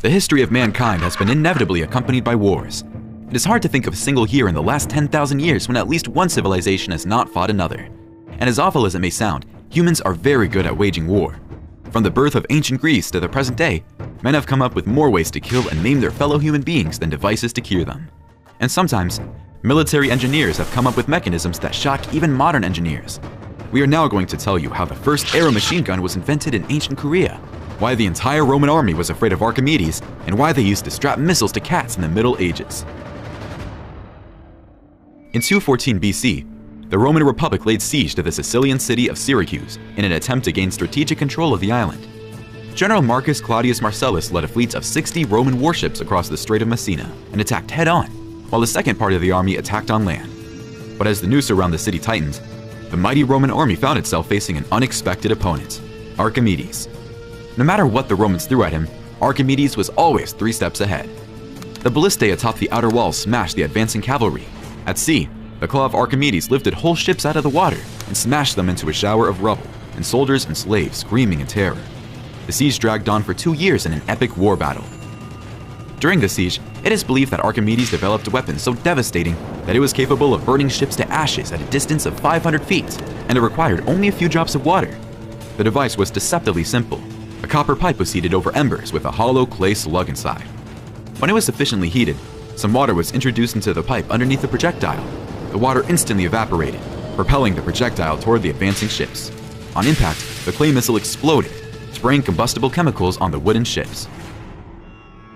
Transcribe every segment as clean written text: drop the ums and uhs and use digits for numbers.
The history of mankind has been inevitably accompanied by wars. It is hard to think of a single year in the last 10,000 years when at least one civilization has not fought another. And as awful as it may sound, humans are very good at waging war. From the birth of ancient Greece to the present day, men have come up with more ways to kill and maim their fellow human beings than devices to cure them. And sometimes, military engineers have come up with mechanisms that shock even modern engineers. We are now going to tell you how the first arrow machine gun was invented in ancient Korea, why the entire Roman army was afraid of Archimedes, and why they used to strap missiles to cats in the Middle Ages. In 214 BC, the Roman Republic laid siege to the Sicilian city of Syracuse in an attempt to gain strategic control of the island. General Marcus Claudius Marcellus led a fleet of 60 Roman warships across the Strait of Messina and attacked head-on, while the second part of the army attacked on land. But as the noose around the city tightened, the mighty Roman army found itself facing an unexpected opponent, Archimedes. No matter what the Romans threw at him, Archimedes was always 3 steps ahead. The ballistae atop the outer walls smashed the advancing cavalry. At sea, the claw of Archimedes lifted whole ships out of the water and smashed them into a shower of rubble, and soldiers and slaves screaming in terror. The siege dragged on for 2 years in an epic war battle. During the siege, it is believed that Archimedes developed a weapon so devastating that it was capable of burning ships to ashes at a distance of 500 feet, and it required only a few drops of water. The device was deceptively simple. A copper pipe was heated over embers with a hollow clay slug inside. When it was sufficiently heated, some water was introduced into the pipe underneath the projectile. The water instantly evaporated, propelling the projectile toward the advancing ships. On impact, the clay missile exploded, spraying combustible chemicals on the wooden ships.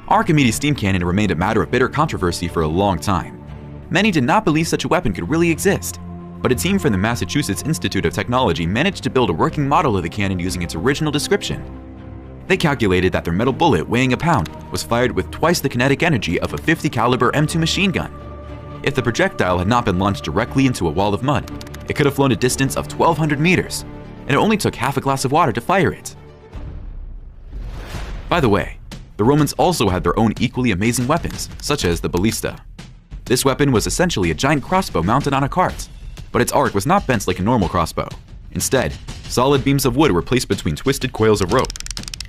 Archimedes' steam cannon remained a matter of bitter controversy for a long time. Many did not believe such a weapon could really exist, but a team from the Massachusetts Institute of Technology managed to build a working model of the cannon using its original description. They calculated that their metal bullet weighing a pound was fired with twice the kinetic energy of a .50 caliber M2 machine gun. If the projectile had not been launched directly into a wall of mud, it could have flown a distance of 1,200 meters, and it only took half a glass of water to fire it. By the way, the Romans also had their own equally amazing weapons, such as the ballista. This weapon was essentially a giant crossbow mounted on a cart, but its arc was not bent like a normal crossbow. Instead, solid beams of wood were placed between twisted coils of rope.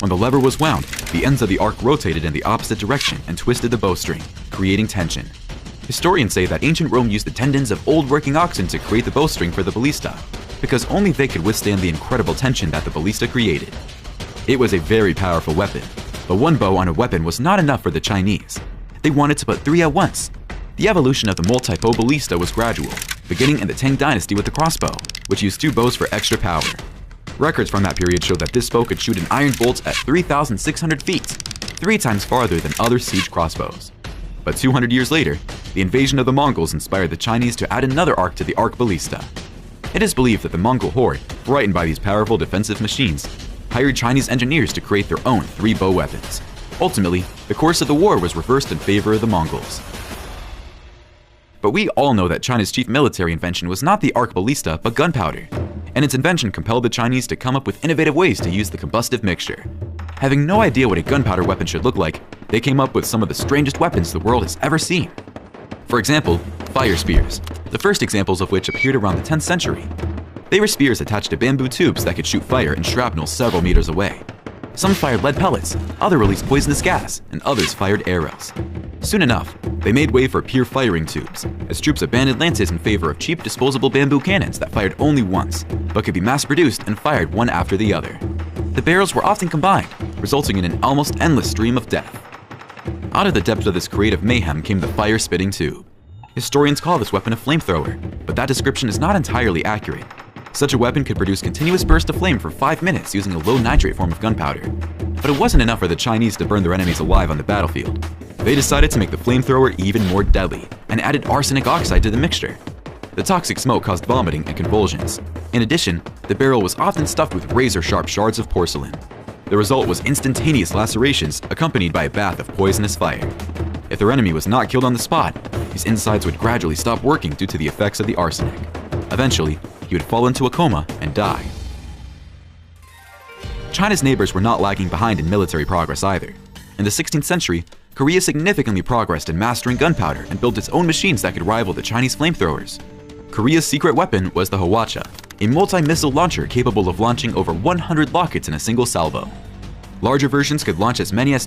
When the lever was wound, the ends of the arc rotated in the opposite direction and twisted the bowstring, creating tension. Historians say that ancient Rome used the tendons of old working oxen to create the bowstring for the ballista, because only they could withstand the incredible tension that the ballista created. It was a very powerful weapon, but one bow on a weapon was not enough for the Chinese. They wanted to put 3 at once. The evolution of the multi-bow ballista was gradual, beginning in the Tang Dynasty with the crossbow, which used 2 bows for extra power. Records from that period show that this bow could shoot an iron bolt at 3,600 feet, 3 times farther than other siege crossbows. But 200 years later, the invasion of the Mongols inspired the Chinese to add another arc to the arc ballista. It is believed that the Mongol horde, frightened by these powerful defensive machines, hired Chinese engineers to create their own 3-bow weapons. Ultimately, the course of the war was reversed in favor of the Mongols. But we all know that China's chief military invention was not the arc ballista, but gunpowder, and its invention compelled the Chinese to come up with innovative ways to use the combustive mixture. Having no idea what a gunpowder weapon should look like, they came up with some of the strangest weapons the world has ever seen. For example, fire spears, the first examples of which appeared around the 10th century. They were spears attached to bamboo tubes that could shoot fire and shrapnel several meters away. Some fired lead pellets, others released poisonous gas, and others fired arrows. Soon enough, they made way for pure firing tubes, as troops abandoned lances in favor of cheap disposable bamboo cannons that fired only once, but could be mass-produced and fired one after the other. The barrels were often combined, resulting in an almost endless stream of death. Out of the depths of this creative mayhem came the fire-spitting tube. Historians call this weapon a flamethrower, but that description is not entirely accurate. Such a weapon could produce continuous bursts of flame for 5 minutes using a low-nitrate form of gunpowder. But it wasn't enough for the Chinese to burn their enemies alive on the battlefield. They decided to make the flamethrower even more deadly and added arsenic oxide to the mixture. The toxic smoke caused vomiting and convulsions. In addition, the barrel was often stuffed with razor-sharp shards of porcelain. The result was instantaneous lacerations accompanied by a bath of poisonous fire. If their enemy was not killed on the spot, his insides would gradually stop working due to the effects of the arsenic. Eventually, he would fall into a coma and die. China's neighbors were not lagging behind in military progress either. In the 16th century, Korea significantly progressed in mastering gunpowder and built its own machines that could rival the Chinese flamethrowers. Korea's secret weapon was the Hwacha, a multi-missile launcher capable of launching over 100 rockets in a single salvo. Larger versions could launch as many as